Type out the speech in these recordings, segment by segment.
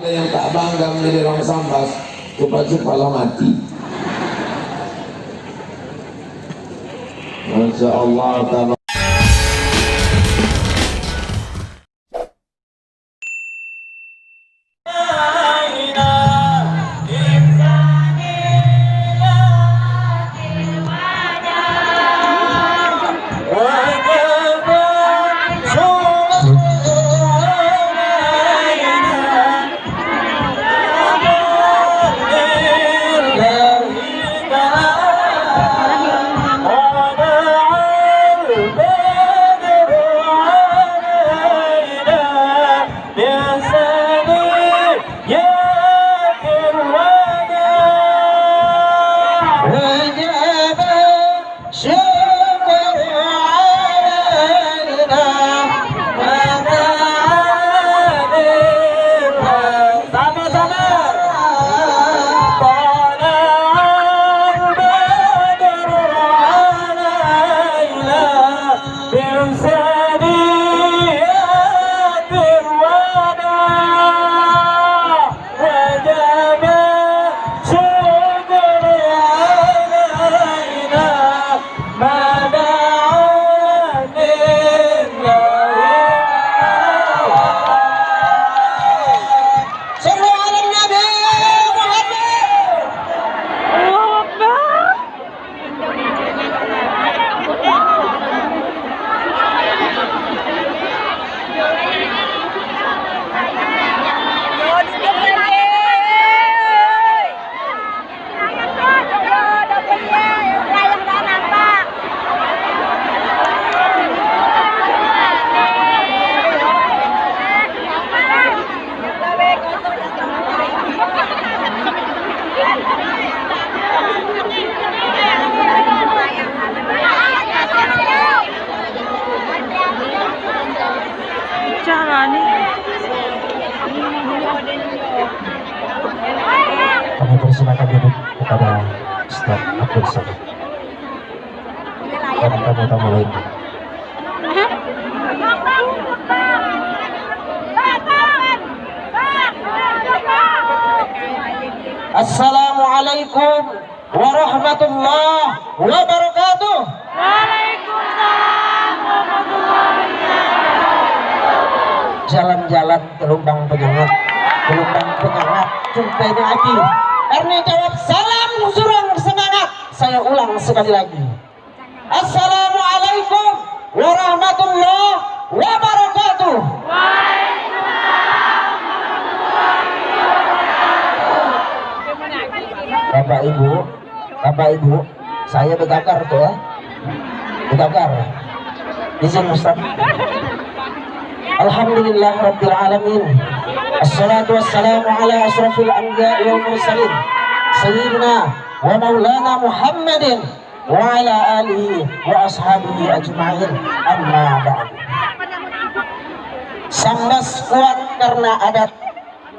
Ada yang tak bangga menjadi orang Sambas, cepat-cepatlah mati. Masya Allah. Kami persilakan duduk kepada Ustaz Abdul Somad dan tamu-tamu lainnya. Assalamualaikum warahmatullahi wabarakatuh. Waalaikumsalam warahmatullahi wabarakatuh. Jalan-jalan ke lubang penyengat, jumpainya Aki. Erni jawab salam surang semangat. Saya ulang sekali lagi. Assalamualaikum warahmatullahi wabarakatuh. Bapak Ibu, saya bertakar tuh ya. Bertakar. Izin Ustaz. Alhamdulillah Rabbil Alamin. Assalatu wassalamu ala asrafil anbiya'i wal mursalin Sayyidina wa maulana Muhammadin wa ala alihi wa ashabihi ajma'in. Amma ba'd. Sambas kuat karena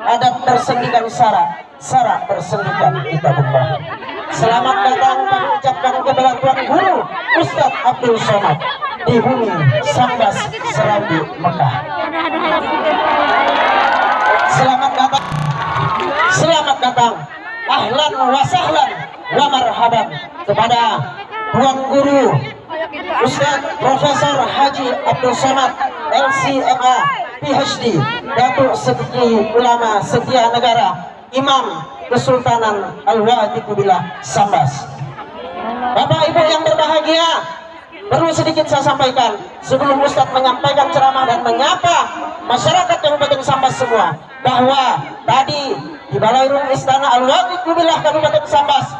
adat bersendikan sara bersendikan kitabullah. Selamat datang kami ucapkan kepada Tuan Guru Ustaz Abdul Somad di bumi Sambas Serambi Mekah. Selamat datang, ahlan wa sahlan wa marhaban kepada Tuan Guru Ustaz Profesor Haji Abdul Somad LCMA PhD, Datuk Seri Ulama Setia Negara, Imam Kesultanan Al-Wa'atiqubillah Sambas. Bapak Ibu yang berbahagia, perlu sedikit saya sampaikan sebelum Ustadz menyampaikan ceramah dan menyapa masyarakat Kabupaten Sambas semua, bahwa tadi di Balairung Istana Al-Wa'atiqubillah Kabupaten Sambas,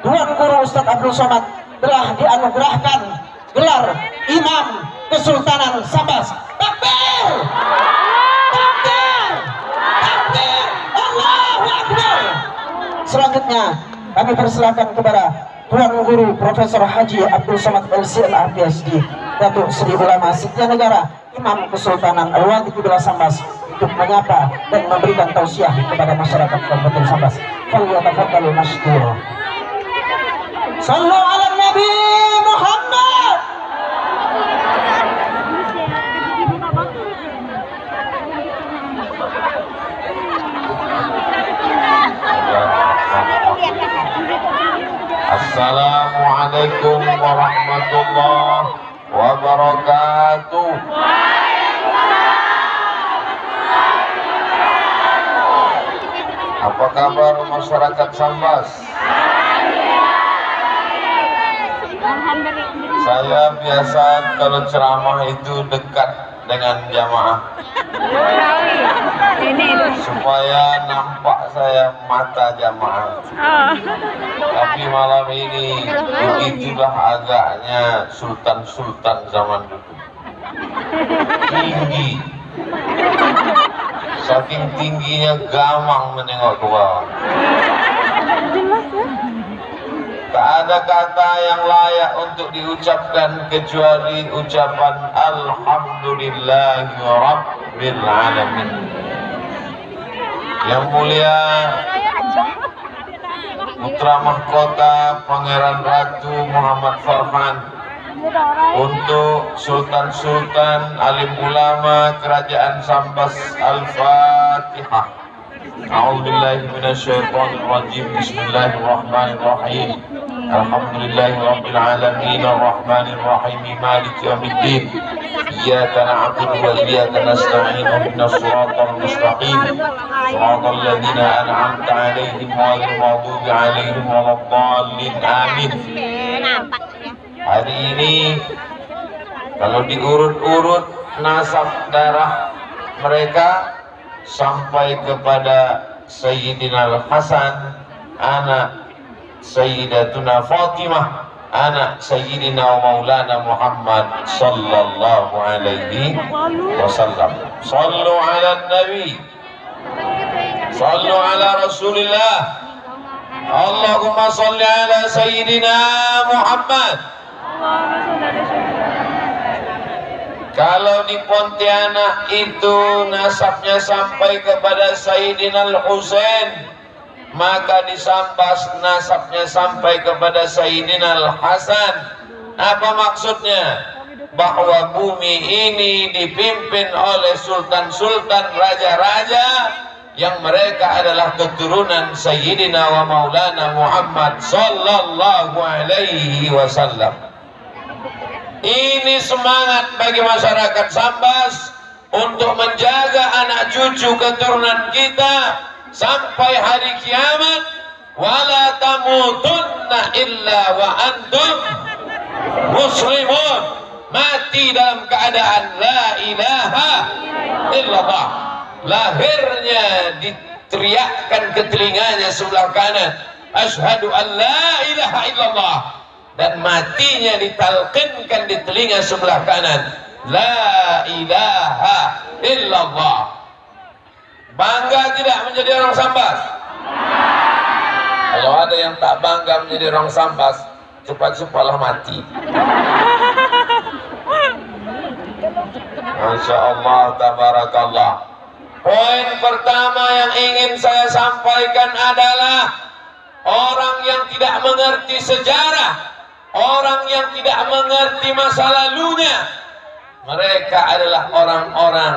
Tuan Guru Ustadz Abdul Somad telah dianugerahkan gelar Imam Kesultanan Sambas. Takbir! Takbir! Takbir! Allahu Akbar! Selanjutnya kami persilakan kepada Tuan Guru Profesor Haji Abdul Somad LCMA PhD, Datuk Seri Ulama Setia Negara, Imam Kesultanan Al-Wa'atiqubillah Sambas, untuk menyapa dan memberikan tausiah kepada masyarakat Kabupaten Sambas. Falyatafaddalu mashkura. Sallu ala Nabi Muhammad. warahmatullahi wabarakatuh. Apa kabar masyarakat Sambas? Saya biasa kalau ceramah itu dekat dengan jamaah supaya nampak saya mata jamaah. Tapi malam ini begitulah agaknya sultan-sultan zaman dulu, tinggi, saking tingginya gamang menengok ke bawah. Tak ada kata yang layak untuk diucapkan kecuali ucapan Alhamdulillahi Rabbil Alamin. Yang mulia Putra Mahkota Pangeran Ratu Muhammad Farhan, untuk Sultan-Sultan Alim Ulama Kerajaan Sambas, Al-Fatihah. A'udzubillahi minasyaitonir rajim. Bismillahirrahmanirrahim. Alhamdulillahirabbil alamin arrahmanir rahim maliki yaumiddin. Iyyaka na'budu wa iyyaka nasta'in ihdinas siratal mustaqim. Shiratal ladzina an'amta 'alaihim ghairil maghdubi 'alaihim waladdallin. Amin. Hari ini kalau diurut-urut nasab darah mereka sampai kepada Sayyidina Al-Hasan, anak Sayyidatuna Fatimah, anak Sayyidina Maulana Muhammad sallallahu alaihi wasallam. Sallu ala Nabi, sallu ala Rasulillah. Allahumma salli ala Sayyidina Muhammad. Kalau di Pontianak itu nasabnya sampai kepada Sayyidina Al-Husain, maka di Sambas nasabnya sampai kepada Sayyidina Al-Hasan. Apa maksudnya? Bahwa bumi ini dipimpin oleh sultan-sultan, raja-raja yang mereka adalah keturunan Sayyidina wa Maulana Muhammad sallallahu alaihi wasallam. Ini semangat bagi masyarakat Sambas untuk menjaga anak cucu keturunan kita sampai hari kiamat. Wala tamutunna illa wa antum muslimun. Mati dalam keadaan la ilaha illallah. Lahirnya diteriakkan ke telinganya sebelah kanan, asyhadu an la ilaha illallah. Dan matinya ditalqinkan di telinga sebelah kanan, la ilaha illallah. Bangga tidak menjadi orang Sambas? Kalau ada yang tak bangga menjadi orang Sambas, cepat-cepatlah mati. Masya Allah, tabarakallah. Poin pertama yang ingin saya sampaikan adalah orang yang tidak mengerti sejarah, orang yang tidak mengerti masa lalunya, mereka adalah orang-orang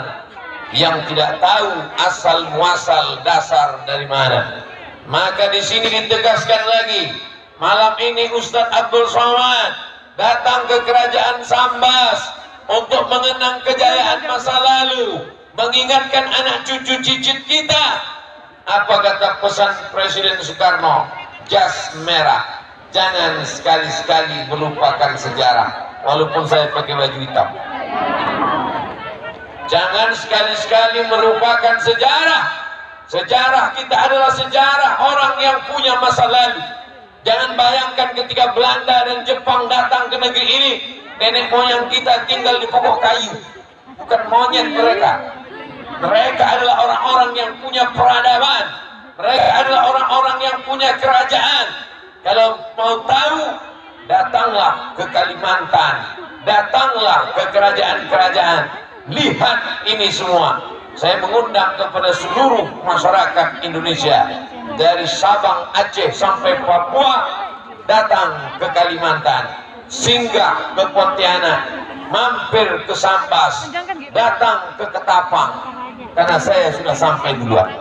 yang tidak tahu asal muasal dasar dari mana. Maka di sini ditegaskan lagi, malam ini Ustadz Abdul Somad datang ke kerajaan Sambas untuk mengenang kejayaan masa lalu, mengingatkan anak cucu cicit kita. Apa kata pesan Presiden Soekarno? Jas merah, jangan sekali-sekali melupakan sejarah. Walaupun saya pakai baju hitam, jangan sekali-sekali melupakan sejarah. Sejarah kita adalah sejarah orang yang punya masa lalu. Jangan bayangkan ketika Belanda dan Jepang datang ke negeri ini, nenek moyang kita tinggal di pokok kayu. Bukan monyet mereka. Mereka adalah orang-orang yang punya peradaban. Mereka adalah orang-orang yang punya kerajaan. Kalau mau tahu, datanglah ke Kalimantan, datanglah ke kerajaan-kerajaan. Lihat ini semua. Saya mengundang kepada seluruh masyarakat Indonesia, dari Sabang, Aceh sampai Papua, datang ke Kalimantan, singgah ke Pontianak, mampir ke Sambas, datang ke Ketapang, karena saya sudah sampai duluan.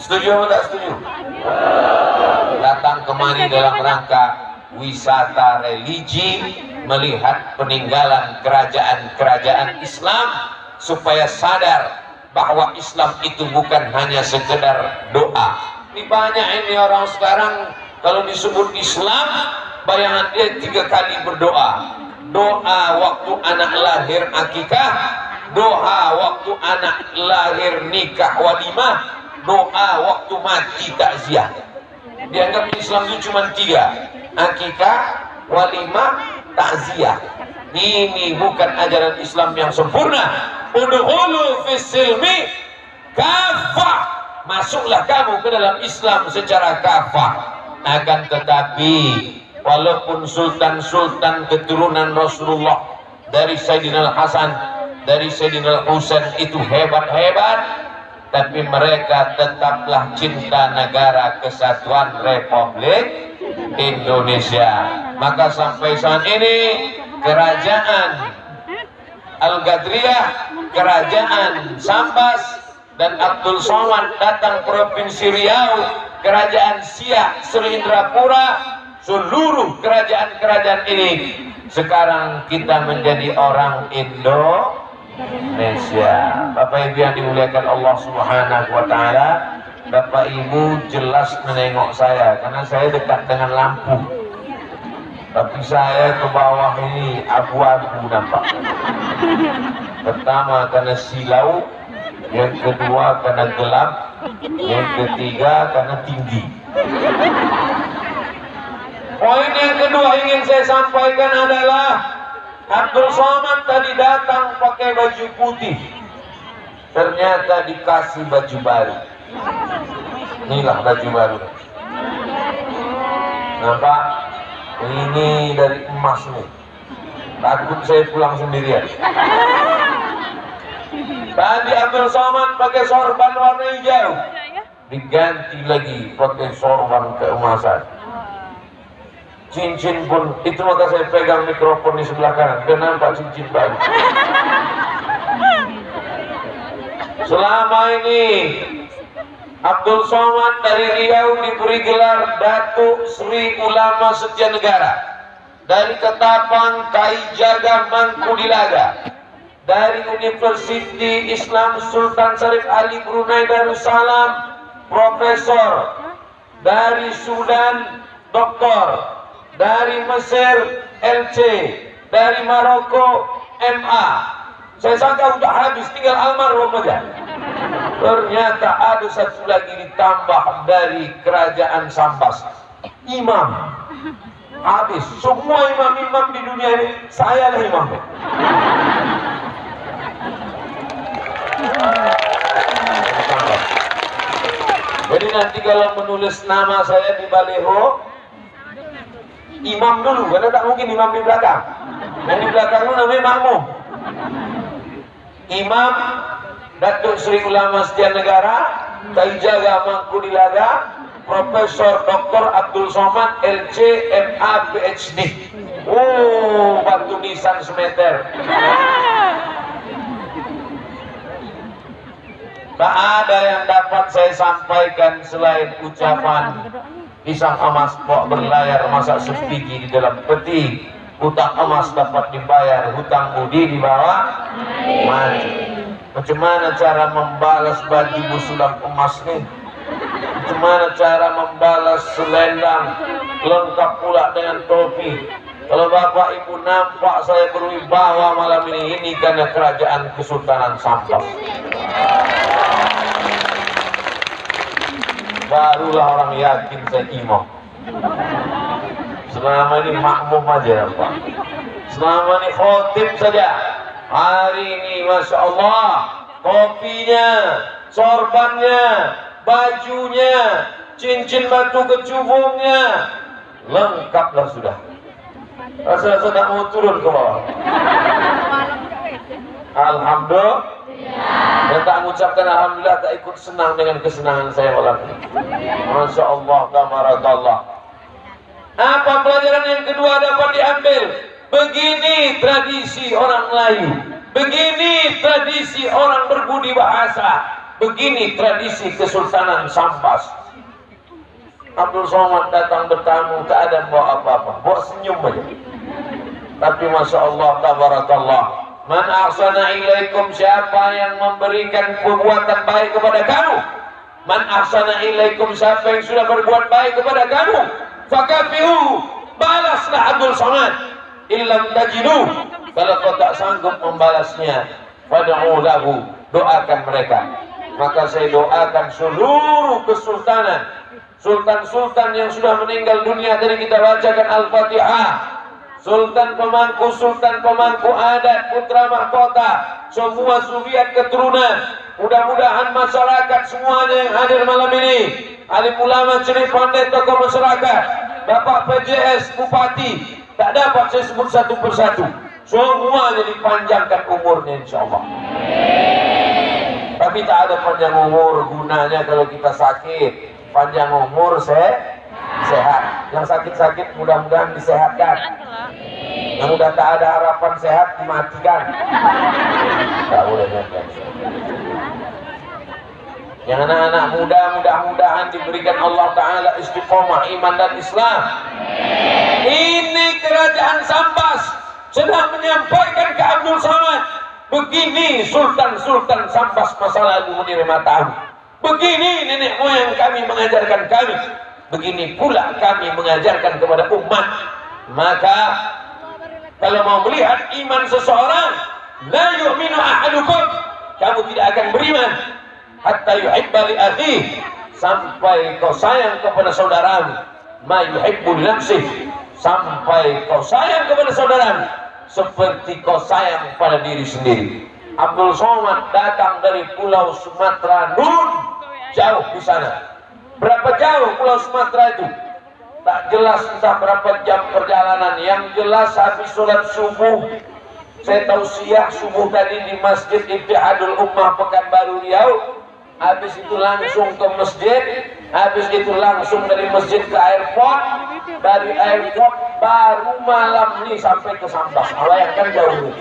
Setuju atau tidak setuju? Datang kemari dalam rangka wisata religi, melihat peninggalan kerajaan-kerajaan Islam, supaya sadar bahwa Islam itu bukan hanya sekedar doa. Ini banyak ini orang sekarang kalau disebut Islam, bayangan dia 3 kali berdoa. Doa waktu anak lahir akikah, doa waktu anak lahir nikah walimah, doa waktu mati takziah. Dianggap Islam itu cuma 3, akikah, walimah, takziah. Ini bukan ajaran Islam yang sempurna. Udkhulu fis silmi kafah, masuklah kamu ke dalam Islam secara kafah. Akan tetapi walaupun sultan-sultan keturunan Rasulullah dari Sayyidina Hasan, dari Sayyidina Husain itu hebat-hebat, tapi mereka tetaplah cinta negara kesatuan Republik Indonesia. Maka sampai saat ini kerajaan Al-Gadriyah, kerajaan Sambas dan Abdul Somad datang provinsi Riau, kerajaan Siak, Sri Indrapura, seluruh kerajaan-kerajaan ini sekarang kita menjadi orang Indonesia. Bapak Ibu yang dimuliakan Allah Subhanahu wa taala, Bapak Ibu jelas menengok saya karena saya dekat dengan lampu. Tapi saya ke bawah ini abu-abu nampak. Pertama karena silau, yang kedua karena gelap, yang ketiga karena tinggi. Poin yang kedua ingin saya sampaikan adalah Abdul Somad tadi datang pakai baju putih, ternyata dikasih baju baru. Inilah baju baru. Nampak? Ini dari emas nih. Takut saya pulang sendirian. Tadi Abdul Somad pakai sorban warna hijau, diganti lagi pakai sorban keemasan. Cincin pun itu, maka saya pegang mikrofon di sebelah kanan, dan nampak cincin baru. Selama ini Abdul Somad dari Riau diberi gelar Datuk Sri Ulama Setia Negara, dari Ketapang, Kaijaga, Mangkudilaga, dari Universiti Islam Sultan Syarif Ali Brunei Darussalam Profesor, dari Sudan Doktor, dari Mesir LC, dari Maroko MA. Saya sangka udah habis, tinggal almarhum aja. Ternyata ada satu lagi ditambah dari kerajaan Sambas, imam. Habis semua imam-imam di dunia ini, saya lah imamnya. Jadi nanti kalau menulis nama saya di baleho, imam dulu, karena tak mungkin imam di belakang. Dan di belakang itu namanya makmum. Imam Datuk Sri Ulama Setia Negara, Kaijaga Mangkudilaga, Profesor Dr. Abdul Somad LC MA PhD. Oh, batu nisan semeter. Tak ada yang dapat saya sampaikan selain ucapan pisang emas pok berlayar masak sepiji di dalam peti. Hutang emas dapat dibayar, hutang budi dibawa mati. Macam mana cara membalas baju busulan emas nih? Macam mana cara membalas selendang lengkap pula dengan topi? Kalau Bapak Ibu nampak saya berwibawa malam ini karena kerajaan Kesultanan Sambas. Barulah orang yakin saya imam. Selama ini makmum aja Pak. Selama ini khotib saja. Hari ini Masya Allah, topinya, sorbannya, bajunya, cincin batu kecubungnya, lengkaplah sudah. Rasa sedang mau turun ke bawah. Alhamdulillah. Dan tak mengucapkan alhamdulillah, tak ikut senang dengan kesenangan saya malam ini. Masya Allah, tabarakallah. Apa pelajaran yang kedua dapat diambil? Begini tradisi orang Melayu, begini tradisi orang berbudi bahasa, begini tradisi Kesultanan Sambas. Abdul Somad datang bertamu, tak ada bawa apa-apa, bawa senyum aja. Tapi Masya Allah, tabarakallah, man ahsana ilaikum, siapa yang memberikan perbuatan baik kepada kamu, man ahsana ilaikum, siapa yang sudah berbuat baik kepada kamu, fakafihu, balaslah Abdul Somad. Illam tajidu, kalau kau tak sanggup membalasnya, fad'u lahu, doakan mereka. Maka saya doakan seluruh kesultanan, sultan-sultan yang sudah meninggal dunia. Tadi kita bacakan Al-Fatihah. Sultan pemangku adat, putra mahkota, semua suriat keturunan. Mudah-mudahan masyarakat semuanya yang hadir malam ini, alim ulama, cerif pandai, tokoh masyarakat, Bapak PJS, Bupati, tak dapat saya sebut satu persatu, semuanya dipanjangkan umurnya insyaAllah. Tapi tak ada panjang umur gunanya kalau kita sakit. Panjang umur sehat. Yang sakit-sakit mudah-mudahan disehatkan. Yang udah tak ada harapan sehat dimatikan. Tak boleh nyampe. Yang anak-anak muda mudah-mudahan diberikan Allah Ta'ala istiqomah iman dan Islam. Ini kerajaan Sambas sedang menyampaikan ke Abdul Somad, begini sultan-sultan Sambas masa lalu menerima tamu, begini nenek moyang kami mengajarkan kami, begini pula kami mengajarkan kepada umat. Maka kalau mau melihat iman seseorang, la yu'minu ahadukum, kamu tidak akan beriman hatta yuhibba li akhihi, sampai kau sayang kepada saudaramu, ma yuhibbu li nafsihi, sampai kau sayang kepada saudaramu seperti kau sayang pada diri sendiri. Abdul Somad datang dari Pulau Sumatera Nun, jauh di sana. Berapa jauh Pulau Sumatera itu? Tak jelas, entah berapa jam perjalanan. Yang jelas habis sholat subuh, saya tahu siang subuh tadi di Masjid Ittihadul Ummah Pekanbaru Riau. Habis itu langsung ke masjid, habis itu langsung dari masjid ke airport, dari airport baru malam ini sampai ke Sambas. Bayangkan jauh.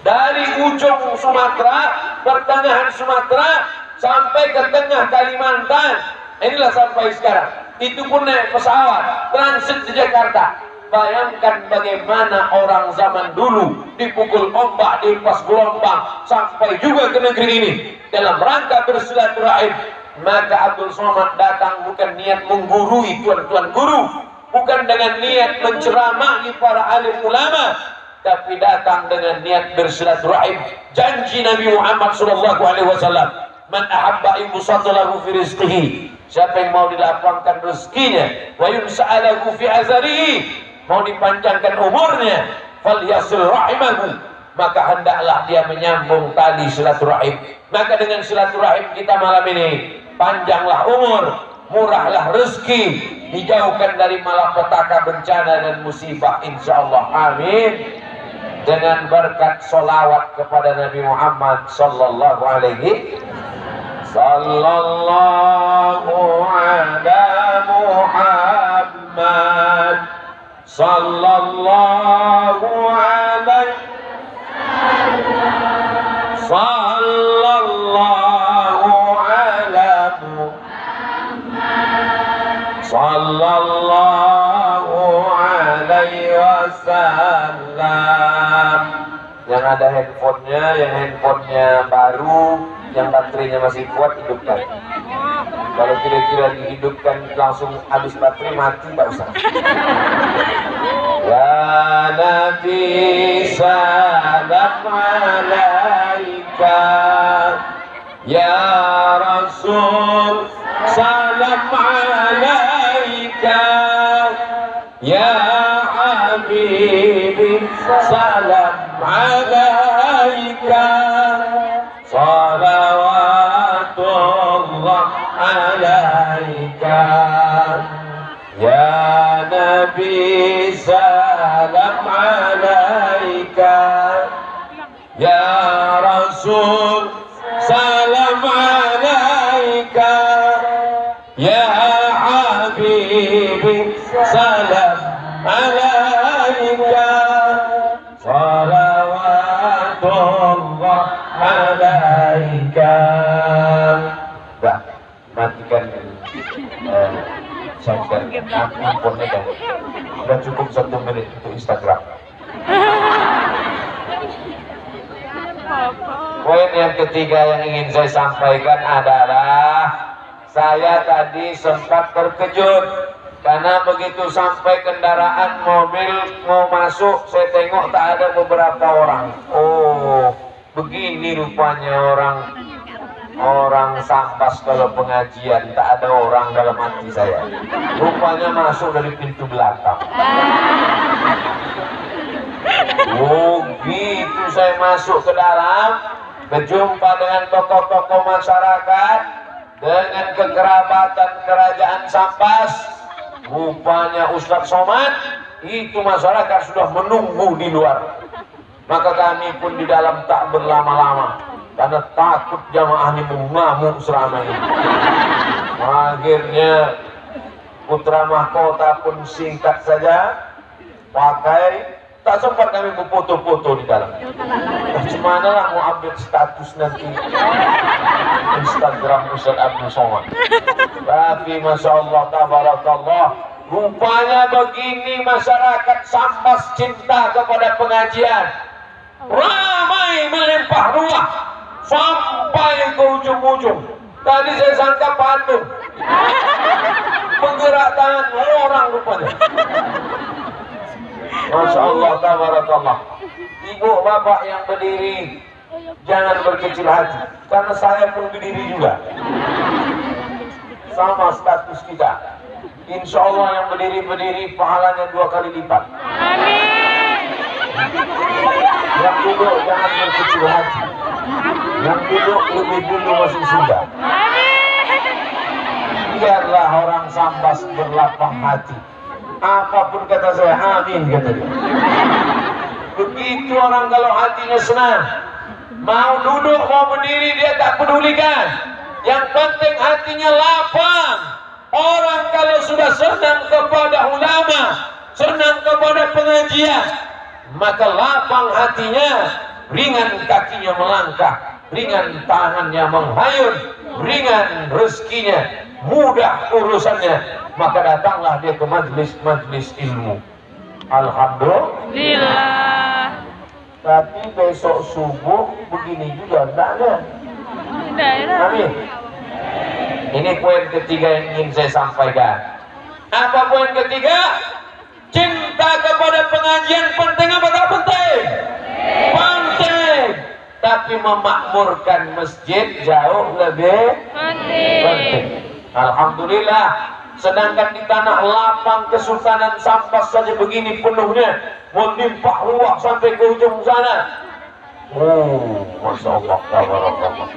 Dari ujung Sumatera, pertengahan Sumatera sampai ke tengah Kalimantan. Inilah sampai sekarang. Itu pun naik pesawat transit di Jakarta. Bayangkan bagaimana orang zaman dulu dipukul ombak, dilepas gelombang sampai juga ke negeri ini dalam rangka bersilaturahim. Maka Abdul Somad datang bukan niat menggurui tuan-tuan guru, bukan dengan niat menceramahi para alim ulama, tapi datang dengan niat bersilaturahim. Janji Nabi Muhammad SAW, man ahabba yusadalahu fi rizqihi, siapa yang mau dilapangkan rezekinya, wa yunsa'alahu fi azarihi, mau dipanjangkan umurnya, falyasil rahimahu, maka hendaklah dia menyambung tali silaturahim. Maka dengan silaturahim kita malam ini, panjanglah umur, murahlah rezeki, dijauhkan dari malapetaka, bencana dan musibah insyaallah. Amin. Dengan berkat solawat kepada Nabi Muhammad sallallahu alaihi sallallahu ala Muhammad sallallahu alaihi sallallahu ala Muhammad sallallahu alaihi wasallam. Yang ada handphonenya baru, yang baterainya masih kuat, hidupkan. Kalau kira-kira dihidupkan langsung habis baterai, mati tak usah. Ya Nabi salam alaika, ya Rasul salam alaika, ya Habibi salam alaika, salawatullah alaika, ya Nabi salam alaika, ya Rasul salam alaika, ya Habibi salam alaika, salawatullah alaika. Matikan dulu. handphonenya kan. Udah cukup 1 menit untuk Instagram. Poin yang ketiga yang ingin saya sampaikan adalah saya tadi sempat terkejut karena begitu sampai kendaraan mobil mau masuk, saya tengok tak ada beberapa orang. Oh, begini rupanya orang Sambas kalau pengajian, tak ada orang dalam hati saya. Rupanya masuk dari pintu belakang. Oh gitu, saya masuk ke dalam, berjumpa dengan tokoh-tokoh masyarakat, dengan kekerabatan kerajaan Sambas. Rupanya Ustadz Somad, itu masyarakat sudah menunggu di luar. Maka kami pun di dalam tak berlama-lama, karena takut jamaah ini mengamuk selama ini. Akhirnya putra mahkota pun singkat saja pakai. Tak sempat kami berfoto-foto di dalam. Gimana lah mau update status nanti Instagram Ustadz Abdul Somad. Tapi Masya Allah, tabarakallah, rupanya begini masyarakat Sambas cinta kepada pengajian. Ramai melimpah ruah sampai ke ujung-ujung. Tadi saya sangka patung, menggerak tangan orang rupanya. Masya Allah, tabarakallah. Ibu bapak yang berdiri, jangan berkecil hati, karena saya pun berdiri juga. Sama status kita. Insya Allah yang berdiri pahalanya 2 kali lipat. Amin. Yang duduk jangan berkecil hati. Yang duduk lebih dulu masih sudah. Biarlah orang Sambas berlapang hati. Apapun kata saya, amin kata dia. Begitu orang kalau hatinya senang, mau duduk mau berdiri dia tak pedulikan. Yang penting hatinya lapang. Orang kalau sudah senang kepada ulama, senang kepada pengajian, maka lapang hatinya, ringan kakinya melangkah, ringan tangannya menghayun, ringan rezekinya, mudah urusannya. Maka datanglah dia ke majlis-majlis ilmu. Alhamdulillah. Tapi besok subuh begini juga tidak ada. Amin. Ini poin ketiga yang ingin saya sampaikan. Apa poin ketiga? Cinta kepada pengajian penting apa tak penting? Penting. Tapi memakmurkan masjid jauh lebih penting. Alhamdulillah. Sedangkan di tanah lapang Kesultanan Sambas saja begini penuhnya, melimpah ruah sampai ke ujung sana. Oh, Masya Allah, tabarakallah.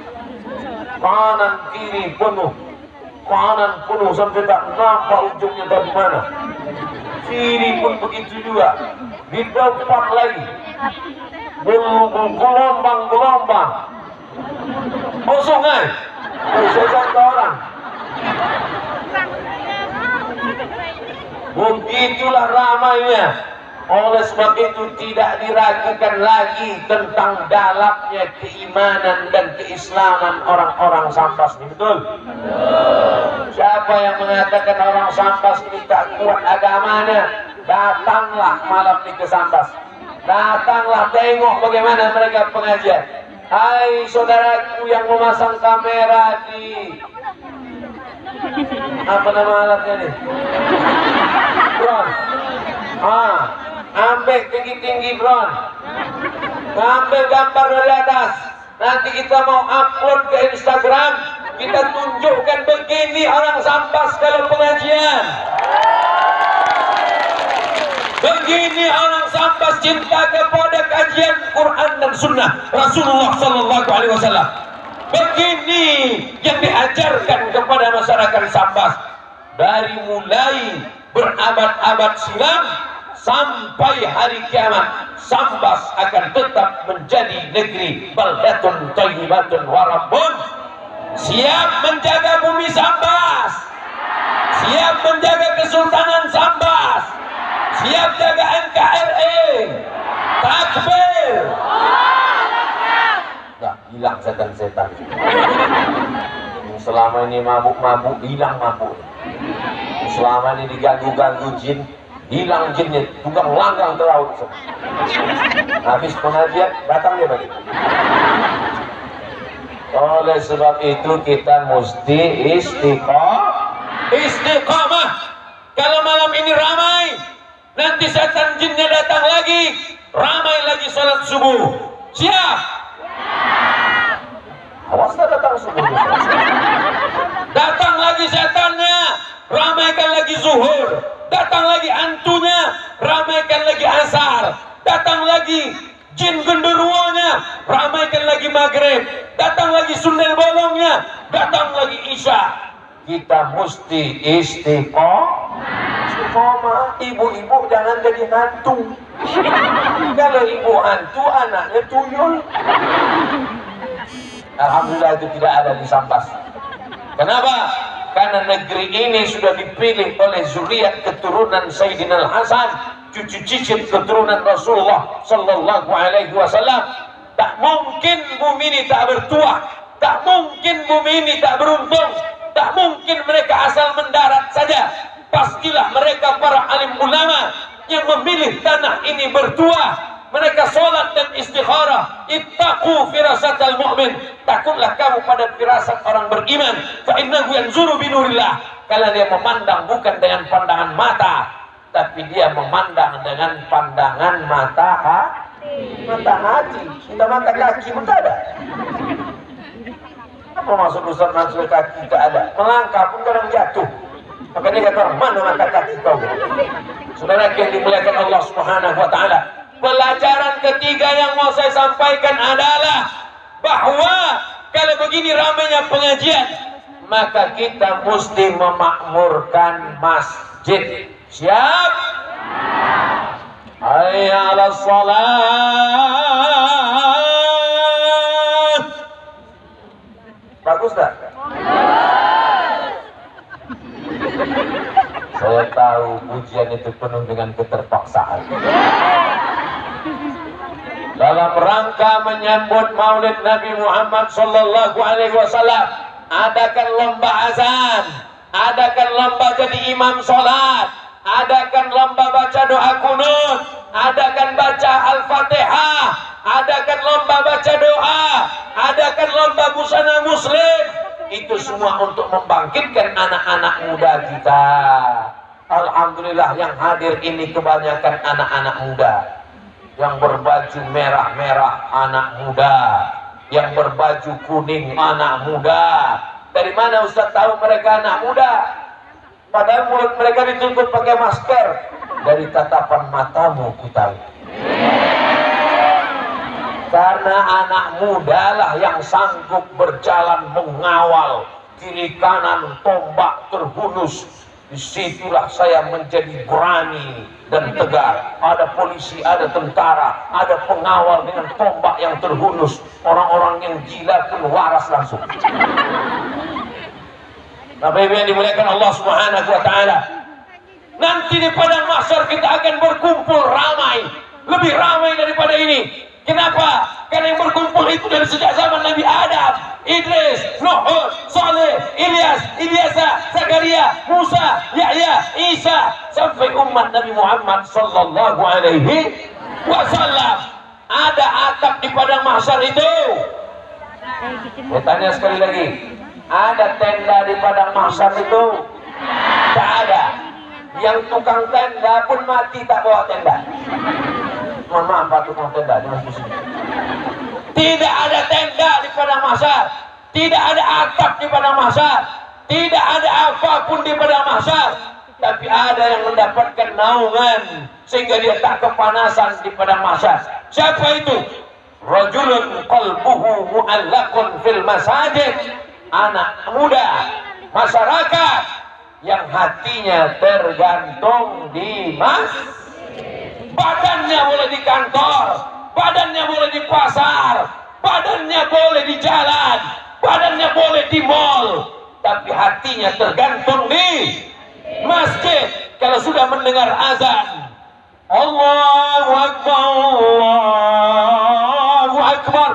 Kanan kiri penuh, kanan penuh sampai tak nampak ujungnya dari mana. Kiri pun begitu juga, di depan lagi, gelombang-gelombang. Oh sungai, saya sangka orang. Begitulah ramainya. Oleh sebab itu tidak diragukan lagi tentang dalamnya keimanan dan keislaman orang-orang Sambas ini. Betul? Siapa yang mengatakan orang Sambas ini tak kuat agamanya, datanglah malam ini ke Sambas. Datanglah tengok bagaimana mereka pengajian. Hai saudaraku yang memasang kamera di apa nama alatnya nih? Drone. Ambil tinggi-tinggi drone. Ambil gambar dari atas. Nanti kita mau upload ke Instagram. Kita tunjukkan begini orang Sambas kalau pengajian. Begini orang Sambas cinta kepada kajian Quran dan Sunnah Rasulullah Sallallahu Alaihi Wasallam. Begini yang diajarkan kepada masyarakat Sambas dari mulai berabad-abad silam sampai hari kiamat. Sambas akan tetap menjadi negeri baldatun thayyibatun wa rabbun. Siap menjaga bumi Sambas, siap menjaga Kesultanan Sambas, siap jaga NKRI. Takbir. Nah, hilang setan-setan. Selama ini mabuk-mabuk, hilang mabuk. Selama ini diganggu-ganggu jin, hilang jinnya, tukang langgang ke laut. Habis pengajian, datang dia balik. Oleh sebab itu kita mesti istiqamah. Kalau malam ini ramai, nanti setan jinnya datang lagi, ramai lagi sholat subuh. Siap? Awas datang subuh. Datang lagi setannya, ramaikan lagi zuhur. Datang lagi hantunya, ramaikan lagi asar. Datang lagi jin genderuwonya, ramaikan lagi maghrib. Datang lagi sundel bolongnya, datang lagi isya. Kita mesti istiqomah. Ibu-ibu jangan jadi hantu. Kalau ibu hantu, anaknya tuyul. Alhamdulillah itu tidak ada di Sambas. Kenapa? Karena negeri ini sudah dipilih oleh zuriat keturunan Sayyidina Al-Hasan, cucu cicit keturunan Rasulullah Sallallahu Alaihi Wasallam. Tak mungkin bumi ini tak bertuah, tak mungkin bumi ini tak beruntung, tak mungkin mereka asal mendarat saja. Pastilah mereka para alim ulama yang memilih tanah ini bertuah. Mereka sholat dan istikharah. Ittaqu firasatal mu'min. Takutlah kamu pada firasat orang beriman. Fa innahu yanzuru binurillah. Karena dia memandang bukan dengan pandangan mata, tapi dia memandang dengan pandangan mata hati. Kita mata kaki pun tak ada. Apa maksud Ustaz Mansur kaki tak ada? Melangkah pun kadang jatuh. Maka dia kata, mana mata kaki kau? Saudara yang dimuliakan Allah Subhanahu wa taala. Pelajaran ketiga yang mau saya sampaikan adalah bahwa kalau begini ramainya pengajian, maka kita mesti memakmurkan masjid. Siap? Hayya 'alas shalah. Bagus tak? Saya tahu ujian itu penuh dengan keterpaksaan. Dalam rangka menyambut Maulid Nabi Muhammad Sallallahu Alaihi Wasallam, adakan lomba azan, adakan lomba jadi imam sholat, adakan lomba baca doa kunut, adakan baca Al-Fatihah, adakan lomba baca doa, adakan lomba busana muslim. Itu semua untuk membangkitkan anak-anak muda kita. Alhamdulillah yang hadir ini kebanyakan anak-anak muda. Yang berbaju merah-merah anak muda, yang berbaju kuning anak muda. Dari mana Ustaz tahu mereka anak muda? Padahal mulut mereka ditutup pakai masker. Dari tatapan matamu ku tahu. Karena anak muda lah yang sanggup berjalan mengawal kiri kanan tombak terhunus. Disitulah saya menjadi berani dan tegar. Ada polisi, ada tentara, ada pengawal dengan tombak yang terhunus. Orang-orang yang gila pun waras langsung. Bapak Ibu yang dimuliakan Allah Subhanahu wa taala. Nanti di padang mahsyar kita akan berkumpul ramai, lebih ramai daripada ini. Kenapa? Karena yang berkumpul itu dari sejak zaman Nabi Adam, Idris, Nuh, Saleh, Ilyas, Ilyasa, Zakaria, Musa, Yahya, Isa, sampai umat Nabi Muhammad Sallallahu Alaihi Wasallam. Ada atap di padang mahsyar itu. Saya tanya sekali lagi, ada tenda di padang mahsyar itu? Tak ada. Yang tukang tenda pun mati tak bawa tenda. Mohon maaf Pak tukang tenda, jangan pusing. Tidak ada tenda di padang mahsyar, tidak ada atap di padang mahsyar, tidak ada apapun di padang mahsyar, tapi ada yang mendapatkan naungan sehingga dia tak kepanasan di padang mahsyar. Siapa itu? Rajulun qalbuhu mu'allaqun fil masajid. Anak muda masyarakat yang hatinya tergantung di masjid. Badannya boleh di kantor, badannya boleh di pasar, badannya boleh di jalan, badannya boleh di mall, tapi hatinya tergantung di masjid. Kalau sudah mendengar azan, Allahu Akbar, Allahu Akbar,